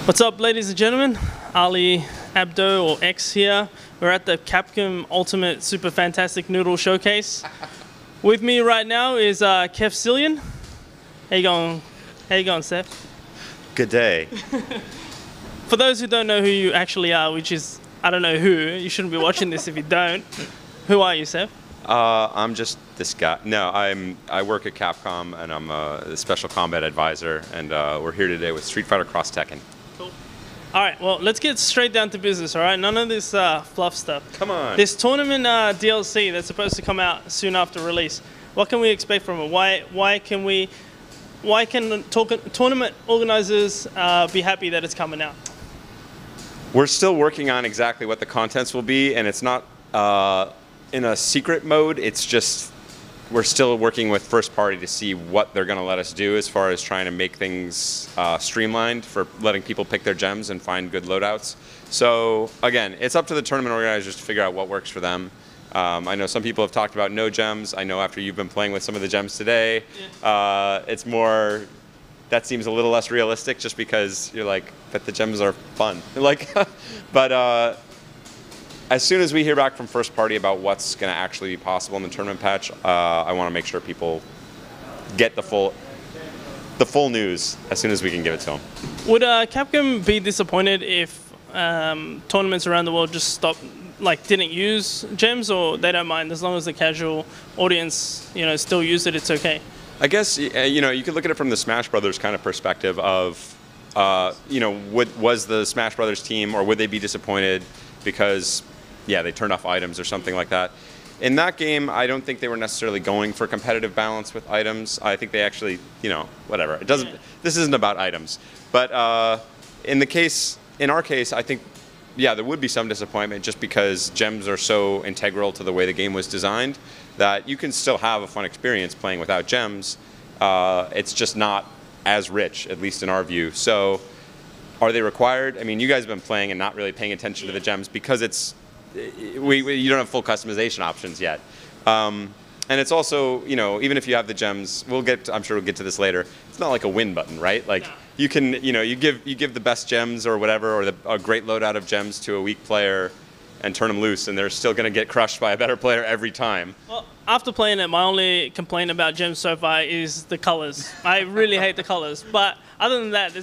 What's up, ladies and gentlemen? Ali Abdo, or X here. We're at the Capcom Ultimate Super Fantastic Noodle Showcase. With me right now is Seth Killian. How you going? How you going, Seth? Good day. For those who don't know who you actually are, which is, I don't know who, you shouldn't be watching this if you don't. Who are you, Seth? I'm just this guy. No, I work at Capcom, and I'm a special combat advisor, and we're here today with Street Fighter X Tekken. Cool. All right, well, let's get straight down to business, all right? None of this fluff stuff. Come on. This tournament DLC that's supposed to come out soon after release, what can we expect from it? Why can tournament organizers be happy that it's coming out? We're still working on exactly what the contents will be, and it's not in a secret mode. It's just we're still working with first party to see what they're going to let us do as far as trying to make things streamlined for letting people pick their gems and find good loadouts. So again, it's up to the tournament organizers to figure out what works for them. I know some people have talked about no gems. I know after you've been playing with some of the gems today, it's more, that seems a little less realistic just because you're like, but the gems are fun. Like, but as soon as we hear back from first party about what's going to actually be possible in the tournament patch, I want to make sure people get the full news as soon as we can give it to them. Would Capcom be disappointed if tournaments around the world just stopped, like didn't use gems, or they don't mind as long as the casual audience, still use it? It's okay. I guess you could look at it from the Smash Brothers kind of perspective of, was the Smash Brothers team, or would they be disappointed because they turned off items or something like that? In that game, I don't think they were necessarily going for competitive balance with items. I think they actually, whatever. It doesn't. This isn't about items. But in our case, I think, there would be some disappointment just because gems are so integral to the way the game was designed that you can still have a fun experience playing without gems. It's just not as rich, at least in our view. So, are they required? I mean, you guys have been playing and not really paying attention to the gems because you don't have full customization options yet. And it's also, even if you have the gems, I'm sure we'll get to this later. It's not like a win button, right? Like you can, you give the best gems or whatever, or a great loadout of gems to a weak player and turn them loose, and they're still going to get crushed by a better player every time. Well, after playing it, my only complaint about gems so far is the colors. I really hate the colors, but other than that,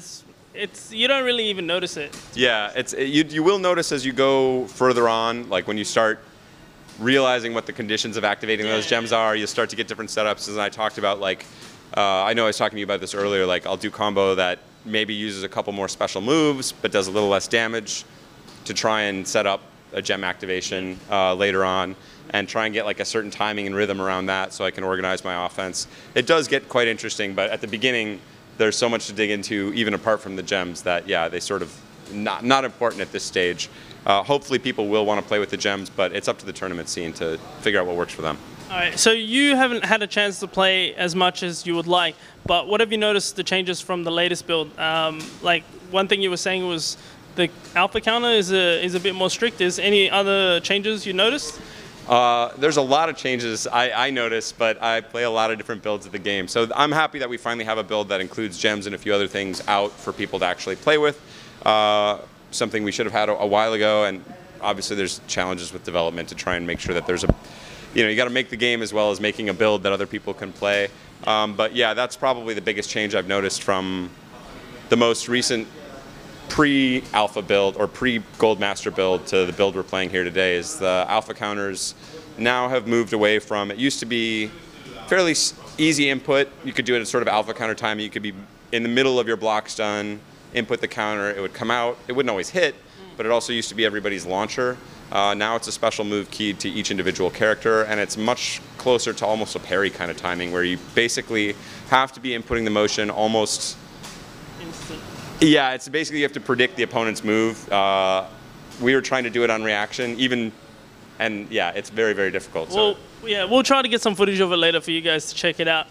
you don't really even notice it. Yeah, you will notice as you go further on, like when you start realizing what the conditions of activating those gems are, you start to get different setups. As I talked about, like, I know I was talking to you about this earlier, like I'll do combo that maybe uses a couple more special moves, but does a little less damage to try and set up a gem activation later on, and try and get like a certain timing and rhythm around that so I can organize my offense. It does get quite interesting, but at the beginning, there's so much to dig into, even apart from the gems, that they sort of not important at this stage. Hopefully people will want to play with the gems, but it's up to the tournament scene to figure out what works for them. All right, so you haven't had a chance to play as much as you would like, but what have you noticed the changes from the latest build? Like one thing you were saying was the alpha counter is a bit more strict. Is any other changes you noticed? There's a lot of changes I noticed, but I play a lot of different builds of the game. So I'm happy that we finally have a build that includes gems and a few other things out for people to actually play with. Something we should have had a while ago, and obviously there's challenges with development to try and make sure that there's you got to make the game as well as making a build that other people can play. But yeah, that's probably the biggest change I've noticed from the most recent pre-alpha build or pre-gold master build to the build we're playing here today. Is the alpha counters now have moved away from, it used to be fairly easy input. You could do it at sort of alpha counter time. You could be in the middle of your block stun, input the counter, it would come out. It wouldn't always hit, but it also used to be everybody's launcher. Now it's a special move keyed to each individual character, and it's much closer to almost a parry kind of timing, where you basically have to be inputting the motion almost instant. Yeah, it's basically you have to predict the opponent's move. We were trying to do it on reaction, and it's very, very difficult. Well, we'll try to get some footage of it later for you guys to check it out.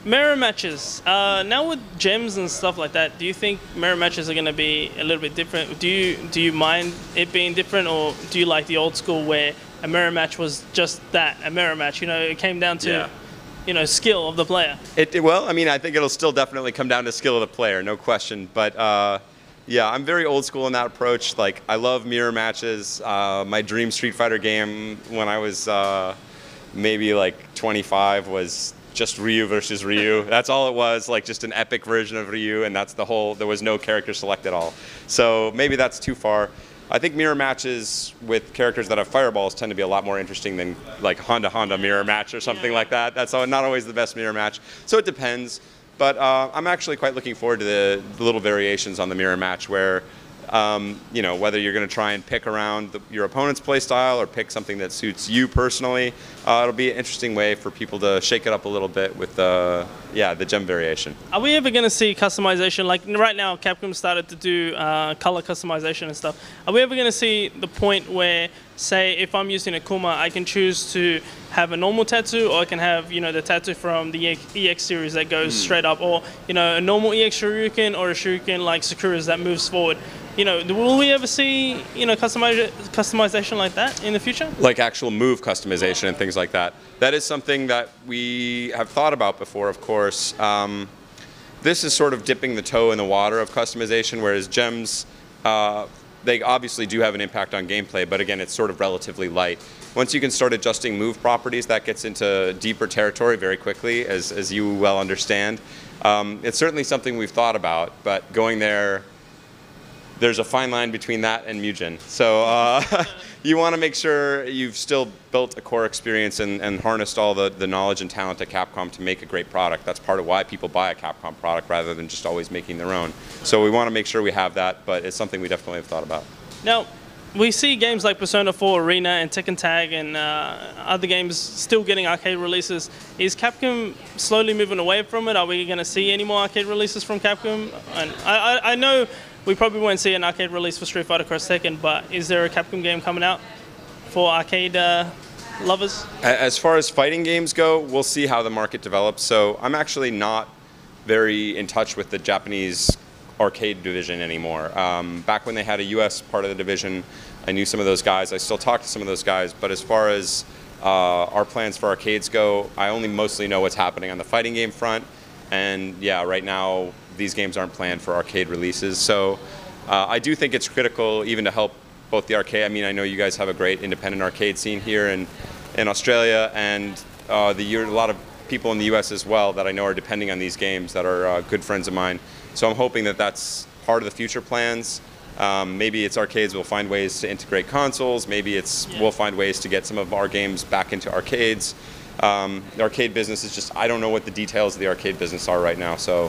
Mirror matches. Now with gems and stuff like that, do you think mirror matches are going to be a little bit different? Do you mind it being different, or do you like the old school where a mirror match was just that, a mirror match? It came down to skill of the player. Well, I mean, I think it'll still definitely come down to skill of the player, no question. But yeah, I'm very old school in that approach. Like, I love mirror matches. My dream Street Fighter game when I was maybe like 25 was just Ryu versus Ryu. That's all it was, like just an epic version of Ryu, and that's the whole, there was no character select at all. So maybe that's too far. I think mirror matches with characters that have fireballs tend to be a lot more interesting than like Honda mirror match or something like that. That's not always the best mirror match. So it depends. But I'm actually quite looking forward to the little variations on the mirror match where, whether you're going to try and pick around your opponent's play style or pick something that suits you personally, it'll be an interesting way for people to shake it up a little bit with the gem variation. Are we ever going to see customization? Like right now, Capcom started to do color customization and stuff. Are we ever going to see the point where, say, if I'm using a Kuma, I can choose to have a normal tattoo, or I can have, the tattoo from the EX series that goes straight up, or, a normal EX Shoryuken or a Shoryuken like Sakura's that moves forward. Will we ever see, customization like that in the future? Like actual move customization and things like that. That is something that we have thought about before, of course. This is sort of dipping the toe in the water of customization, whereas gems, they obviously do have an impact on gameplay, but again, it's sort of relatively light. Once you can start adjusting move properties, that gets into deeper territory very quickly, as you well understand. It's certainly something we've thought about, but going there's a fine line between that and Mugen. So you want to make sure you've still built a core experience and harnessed all the knowledge and talent at Capcom to make a great product. That's part of why people buy a Capcom product rather than just always making their own. So we want to make sure we have that, but it's something we definitely have thought about. Now, we see games like Persona 4 Arena and Tekken Tag and other games still getting arcade releases. Is Capcom slowly moving away from it? Are we going to see any more arcade releases from Capcom? And I know we probably won't see an arcade release for Street Fighter Cross Tekken, but is there a Capcom game coming out for arcade lovers? As far as fighting games go, we'll see how the market develops. So I'm actually not very in touch with the Japanese arcade division anymore. Back when they had a US part of the division, I knew some of those guys. I still talk to some of those guys, but as far as our plans for arcades go, I only mostly know what's happening on the fighting game front. And yeah, right now, these games aren't planned for arcade releases. So I do think it's critical even to help both the arcade. I mean, I know you guys have a great independent arcade scene here in Australia, and a lot of people in the US as well that I know are depending on these games that are good friends of mine. So I'm hoping that that's part of the future plans. Maybe it's arcades will find ways to integrate consoles. Maybe we'll find ways to get some of our games back into arcades. The arcade business is just, I don't know what the details of the arcade business are right now, so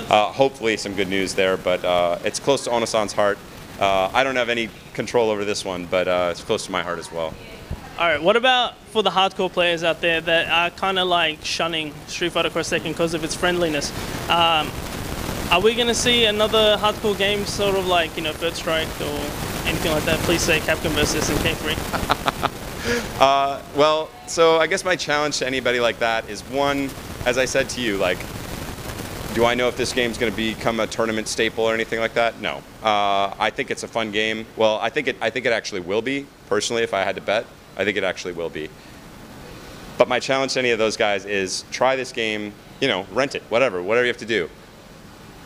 hopefully some good news there, but it's close to Ono-san's heart. I don't have any control over this one, but it's close to my heart as well. All right, what about for the hardcore players out there that are kind of like shunning Street Fighter Cross Tekken because of its friendliness? Are we going to see another hardcore game sort of like, Third Strike or anything like that? Please say Capcom versus SNK3. Well, so I guess my challenge to anybody like that is, one, as I said to you, like, do I know if this game's going to become a tournament staple or anything like that? No. I think it's a fun game. Well, I think it actually will be. Personally, if I had to bet, I think it actually will be. But my challenge to any of those guys is try this game, rent it, whatever you have to do.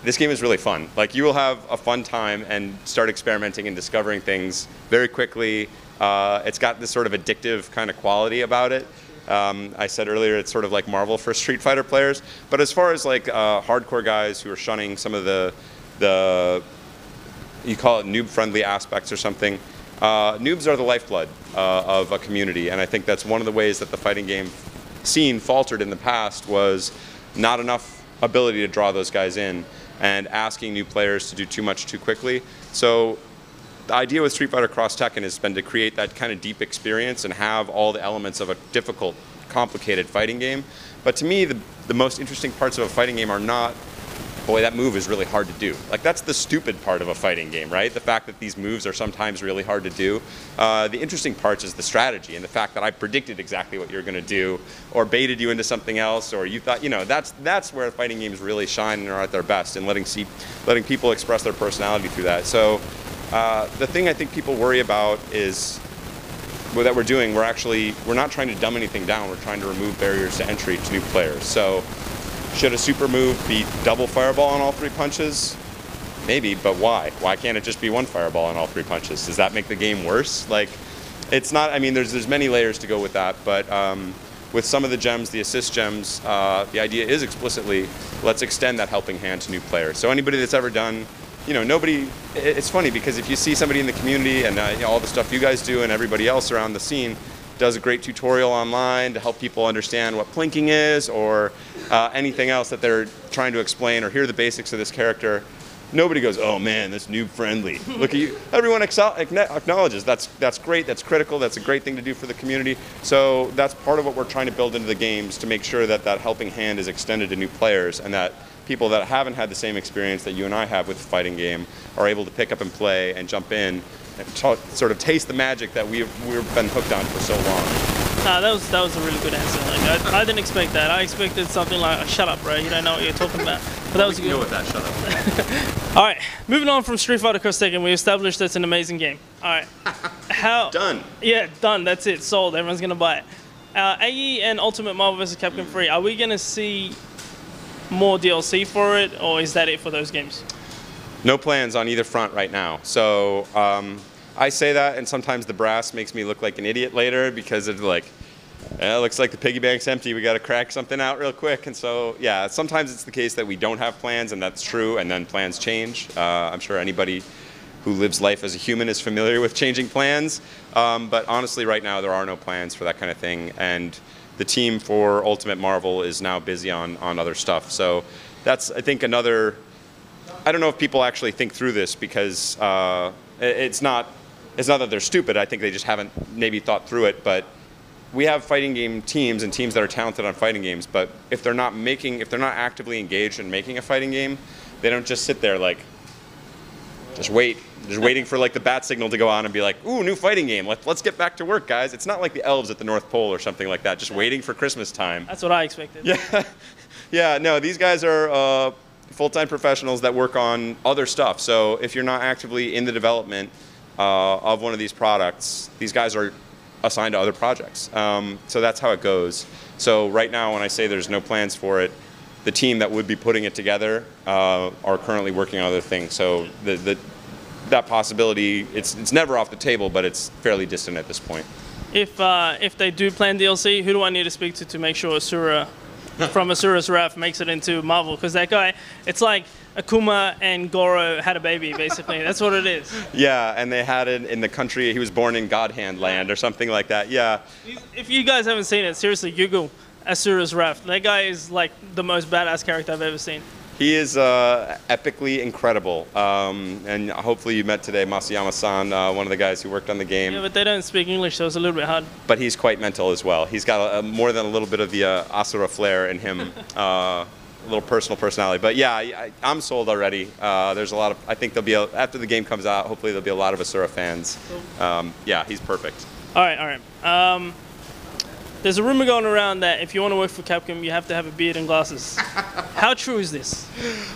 This game is really fun. Like, you will have a fun time and start experimenting and discovering things very quickly. It's got this sort of addictive kind of quality about it. I said earlier it's sort of like Marvel for Street Fighter players. But as far as like hardcore guys who are shunning some of the you call it noob-friendly aspects or something, noobs are the lifeblood of a community. And I think that's one of the ways that the fighting game scene faltered in the past, was not enough ability to draw those guys in and asking new players to do too much too quickly. So the idea with Street Fighter Cross Tekken has been to create that kind of deep experience and have all the elements of a difficult, complicated fighting game. But to me, the most interesting parts of a fighting game are not, boy, that move is really hard to do. Like, that's the stupid part of a fighting game, right? The fact that these moves are sometimes really hard to do. The interesting parts is the strategy and the fact that I predicted exactly what you're going to do, or baited you into something else, or you thought, that's where fighting games really shine and are at their best, and letting people express their personality through that. So the thing I think people worry about is that we're doing, we're not trying to dumb anything down. We're trying to remove barriers to entry to new players. So should a super move be double fireball on all 3 punches? Maybe, but why? Why can't it just be 1 fireball on all 3 punches? Does that make the game worse? Like, it's not. I mean, there's many layers to go with that, but with some of the gems, the assist gems, the idea is explicitly, let's extend that helping hand to new players. So anybody that's ever done, it's funny because if you see somebody in the community and all the stuff you guys do and everybody else around the scene does a great tutorial online to help people understand what plinking is or anything else that they're trying to explain or hear the basics of this character, nobody goes, oh man, that's noob friendly. Look at you. Everyone acknowledges that's great, that's critical, that's a great thing to do for the community. So that's part of what we're trying to build into the games to make sure that that helping hand is extended to new players and that people that haven't had the same experience that you and I have with the fighting game are able to pick up and play and jump in and sort of taste the magic that we've been hooked on for so long. That was a really good answer. Like, I didn't expect that. I expected something like, shut up, bro, you don't know what you're talking about. But that was good. Go with that, shut up. All right, moving on from Street Fighter Cross Tekken, we established that's an amazing game. All right. Done. Yeah, done. That's it. Sold. Everyone's going to buy it. AE and Ultimate Marvel vs. Capcom 3, are we going to see more DLC for it, or is that it for those games? No plans on either front right now. So I say that, and sometimes the brass makes me look like an idiot later because it's like, it looks like the piggy bank's empty. We got to crack something out real quick. And so, yeah, sometimes it's the case that we don't have plans, and that's true, and then plans change. I'm sure anybody who lives life as a human is familiar with changing plans. But honestly, right now, there are no plans for that kind of thing. And the team for Ultimate Marvel is now busy on other stuff. So that's, I think, another... I don't know if people actually think through this because it's not that they're stupid. I think they just haven't maybe thought through it. But we have fighting game teams and teams that are talented on fighting games. But if they're not actively engaged in making a fighting game, they don't just sit there like, just waiting for like the bat signal to go on and be like, ooh, new fighting game. Let's get back to work, guys. It's not like the elves at the North Pole or something like that, just waiting for Christmas time. That's what I expected. Yeah, yeah. No, these guys are full-time professionals that work on other stuff. So if you're not actively in the development of one of these products, these guys are assigned to other projects. So that's how it goes. So right now, when I say there's no plans for it, the team that would be putting it together are currently working on other things. So that possibility, it's never off the table, but it's fairly distant at this point. If they do plan DLC, who do I need to speak to make sure Asura from Asura's Wrath makes it into Marvel? Because that guy, it's like Akuma and Goro had a baby, basically. That's what it is. Yeah, and they had it in the country, he was born in Godhand Land or something like that, yeah. If you guys haven't seen it, seriously, Google Asura's Wrath. That guy is like the most badass character I've ever seen. He is epically incredible, and hopefully you met today Masayama-san, one of the guys who worked on the game. Yeah, but they don't speak English, so it's a little bit hard. But he's quite mental as well. He's got more than a little bit of the Asura flair in him, a little personal personality. But yeah, I'm sold already. There's a lot of, I think there'll be, after the game comes out, hopefully there'll be a lot of Asura fans. Yeah, he's perfect. All right. There's a rumor going around that if you want to work for Capcom, you have to have a beard and glasses. How true is this?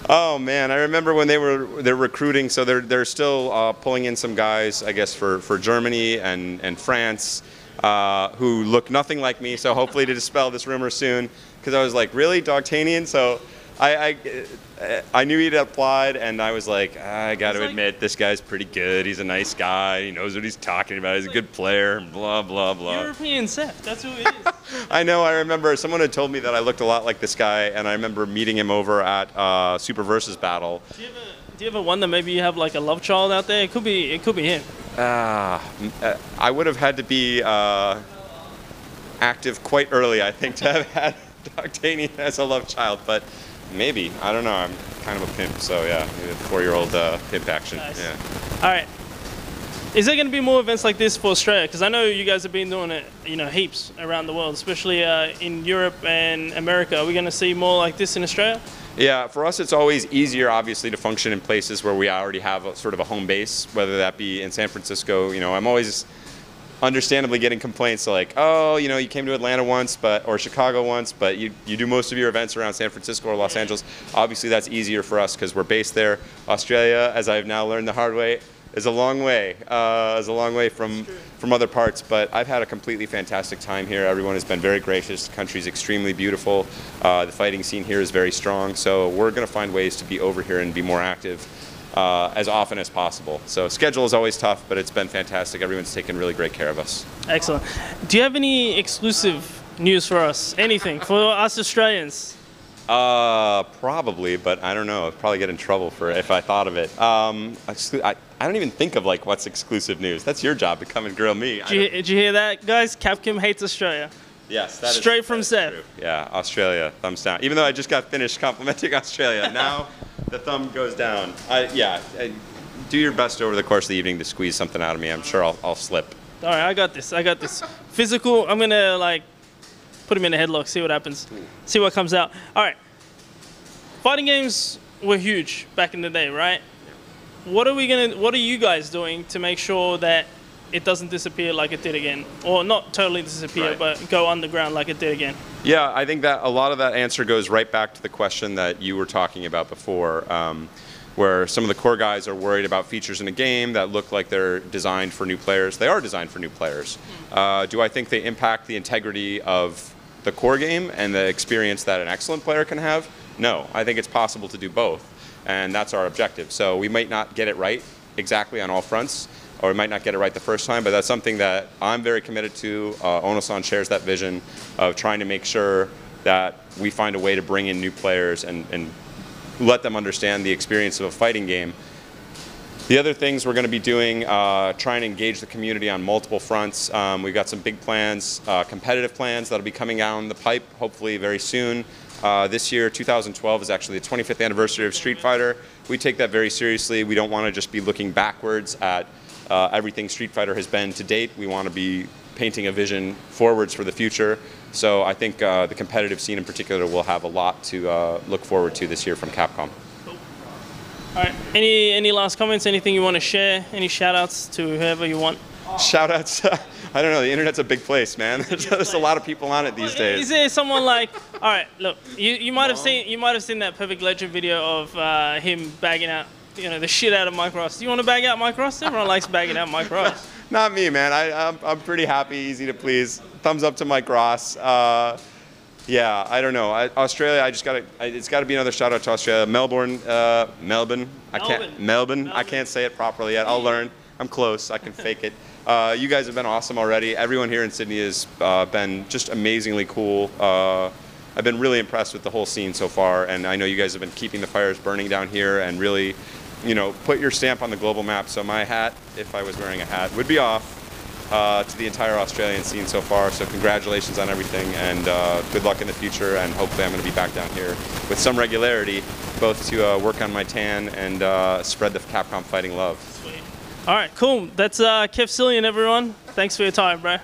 Oh man, I remember when they're recruiting. So they're still pulling in some guys, I guess, for Germany and France, who look nothing like me. So hopefully to dispel this rumor soon, because I was like, really, Dogtanian? So I knew he'd applied, and I was like, I got to admit, this guy's pretty good. He's a nice guy. He knows what he's talking about. He's a good player. Blah blah blah. European Seth. That's who it is. I know. I remember someone had told me that I looked a lot like this guy, and I remember meeting him over at Super Versus Battle. Do you ever wonder maybe you have like a love child out there? It could be him. I would have had to be active quite early, I think, to have had Dogtanian as a love child, but. Maybe. I don't know. I'm kind of a pimp, so yeah, maybe a 4-year-old pimp action. Nice. Yeah. All right. Is there going to be more events like this for Australia? Because I know you guys have been doing it, heaps around the world, especially in Europe and America. Are we going to see more like this in Australia? Yeah, for us it's always easier, obviously, to function in places where we already have sort of a home base, whether that be in San Francisco. I'm always understandably getting complaints like, oh, you came to Atlanta once, or Chicago once, but you do most of your events around San Francisco or Los Angeles. Obviously, that's easier for us because we're based there. Australia, as I've now learned the hard way, is a long way. From other parts, but I've had a completely fantastic time here. Everyone has been very gracious. The country's extremely beautiful. The fighting scene here is very strong. So we're going to find ways to be over here and be more active as often as possible. So schedule is always tough, but it's been fantastic. Everyone's taken really great care of us. Excellent. Do you have any exclusive news for us? Anything for us Australians? Probably, but I don't know. I'd probably get in trouble for it if I thought of it. I don't even think of like what's exclusive news. That's your job to come and grill me. Did you hear that, guys? Capcom hates Australia. Yes, that straight from Seth. True. Yeah, Australia, thumbs down. Even though I just got finished complimenting Australia, now the thumb goes down. Do your best over the course of the evening to squeeze something out of me. I'm sure I'll slip. All right, I got this. Physical. I'm gonna like put him in a headlock, see what happens, see what comes out. All right. Fighting games were huge back in the day, right? What are you guys doing to make sure that it doesn't disappear like it did again? Or not totally disappear, right, but go underground like it did again? Yeah, I think that a lot of that answer goes right back to the question that you were talking about before, where some of the core guys are worried about features in a game that look like they're designed for new players. They are designed for new players. Do I think they impact the integrity of the core game and the experience that an excellent player can have? No, I think it's possible to do both, and that's our objective. So we might not get it right exactly on all fronts, or we might not get it right the first time, but that's something that I'm very committed to. Ono-san shares that vision of trying to make sure that we find a way to bring in new players and let them understand the experience of a fighting game. The other things we're going to be doing, trying to engage the community on multiple fronts. We've got some big plans, competitive plans that'll be coming down the pipe, hopefully very soon. This year, 2012, is actually the 25th anniversary of Street Fighter. We take that very seriously. We don't want to just be looking backwards at everything Street Fighter has been to date. We want to be painting a vision forwards for the future. So I think the competitive scene in particular will have a lot to look forward to this year from Capcom. Cool. All right. Any last comments? Anything you want to share? Any shout-outs to whoever you want? Shout-outs? I don't know. The internet's a big place, man. There's a lot of people on it these days. Is there someone like? All right. Look, you might have seen that Perfect Legend video of him bagging out, the shit out of Mike Ross. Do you want to bag out Mike Ross? Everyone likes bagging out Mike Ross. Not me, man. I'm pretty happy, easy to please. Thumbs up to Mike Ross. Yeah, I don't know. Australia, it's got to be another shout out to Australia. Melbourne. I can't say it properly yet. I'll learn. I'm close. I can fake it. You guys have been awesome already. Everyone here in Sydney has been just amazingly cool. I've been really impressed with the whole scene so far, and I know you guys have been keeping the fires burning down here and really, put your stamp on the global map. So my hat, if I was wearing a hat, would be off to the entire Australian scene so far. So congratulations on everything, and good luck in the future. And hopefully I'm going to be back down here with some regularity, both to work on my tan and spread the Capcom fighting love. Sweet. All right, cool. That's Seth Killian, everyone. Thanks for your time, bro.